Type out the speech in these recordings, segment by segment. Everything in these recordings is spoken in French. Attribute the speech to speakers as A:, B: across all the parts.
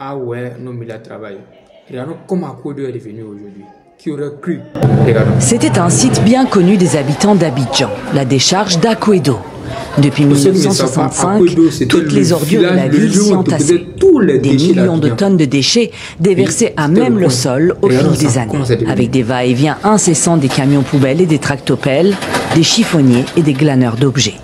A: Ah ouais, nos milliards travaillent. Regardons comment Akwedo est devenu aujourd'hui. Qui aurait cru?
B: C'était un site bien connu des habitants d'Abidjan, la décharge d'Akwedo. Depuis 1965, toutes les ordures de la ville s'y entassaient. Des millions de tonnes de déchets déversés à même le sol au fil des années, avec des va-et-vient incessants des camions poubelles et des tractopelles, des chiffonniers et des glaneurs d'objets.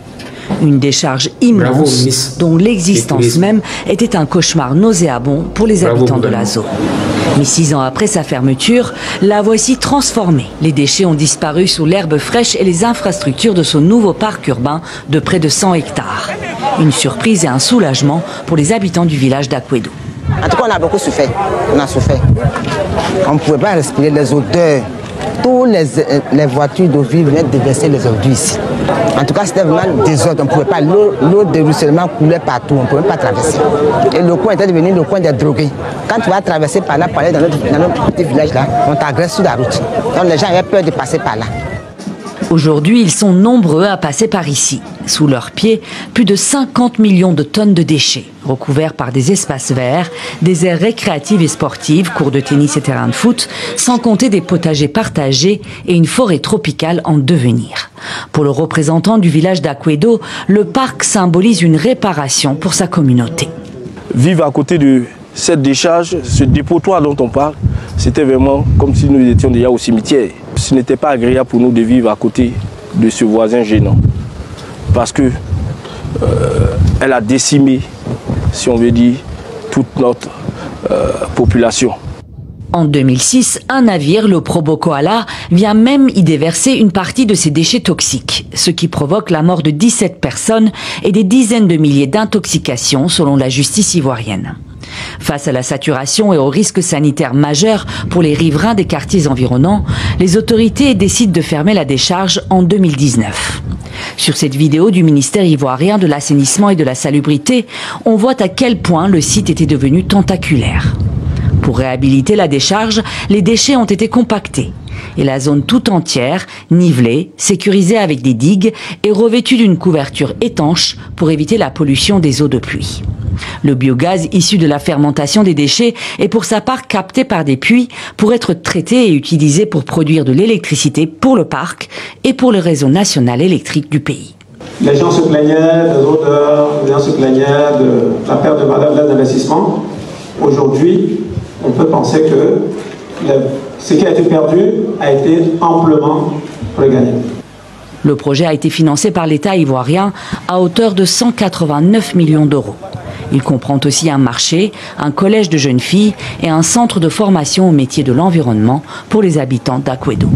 B: Une décharge immense dont l'existence même était un cauchemar nauséabond pour les habitants de la zone. Mais 6 ans après sa fermeture, la voici transformée. Les déchets ont disparu sous l'herbe fraîche et les infrastructures de ce nouveau parc urbain de près de 100 hectares. Une surprise et un soulagement pour les habitants du village d'Akwedo.
C: En tout cas, on a beaucoup souffert. On a souffert. On ne pouvait pas respirer les odeurs. Toutes les voitures d'eau vive venaient déverser les ordures ici. En tout cas, c'était vraiment désordre. On ne pouvait pas. L'eau de ruissellement coulait partout. On ne pouvait pas traverser. Et le coin était devenu le coin des drogués. Quand tu vas traverser par là, dans notre petit village là, on t'agresse sur la route. Donc les gens avaient peur de passer par là.
B: Aujourd'hui, ils sont nombreux à passer par ici. Sous leurs pieds, plus de 50 millions de tonnes de déchets, recouverts par des espaces verts, des aires récréatives et sportives, cours de tennis et terrains de foot, sans compter des potagers partagés et une forêt tropicale en devenir. Pour le représentant du village d'Akwedo, le parc symbolise une réparation pour sa communauté.
D: Vivre à côté de cette décharge, ce dépotoir dont on parle, c'était vraiment comme si nous étions déjà au cimetière. Ce n'était pas agréable pour nous de vivre à côté de ce voisin gênant. Parce que elle a décimé, si on veut dire, toute notre population.
B: En 2006, un navire, le Probo Koala, vient même y déverser une partie de ses déchets toxiques, ce qui provoque la mort de 17 personnes et des dizaines de milliers d'intoxications selon la justice ivoirienne. Face à la saturation et aux risques sanitaires majeurs pour les riverains des quartiers environnants, les autorités décident de fermer la décharge en 2019. Sur cette vidéo du ministère ivoirien de l'assainissement et de la salubrité, on voit à quel point le site était devenu tentaculaire. Pour réhabiliter la décharge, les déchets ont été compactés et la zone tout entière, nivelée, sécurisée avec des digues et revêtue d'une couverture étanche pour éviter la pollution des eaux de pluie. Le biogaz issu de la fermentation des déchets est pour sa part capté par des puits pour être traité et utilisé pour produire de l'électricité pour le parc et pour le réseau national électrique du pays.
E: Les gens se plaignaient des odeurs, les gens se plaignaient de la perte de valeur de l'investissement. Aujourd'hui, on peut penser que ce qui a été perdu a été amplement regagné.
B: Le projet a été financé par l'État ivoirien à hauteur de 189 millions d'euros. Il comprend aussi un marché, un collège de jeunes filles et un centre de formation au métier de l'environnement pour les habitants d'Akwedo.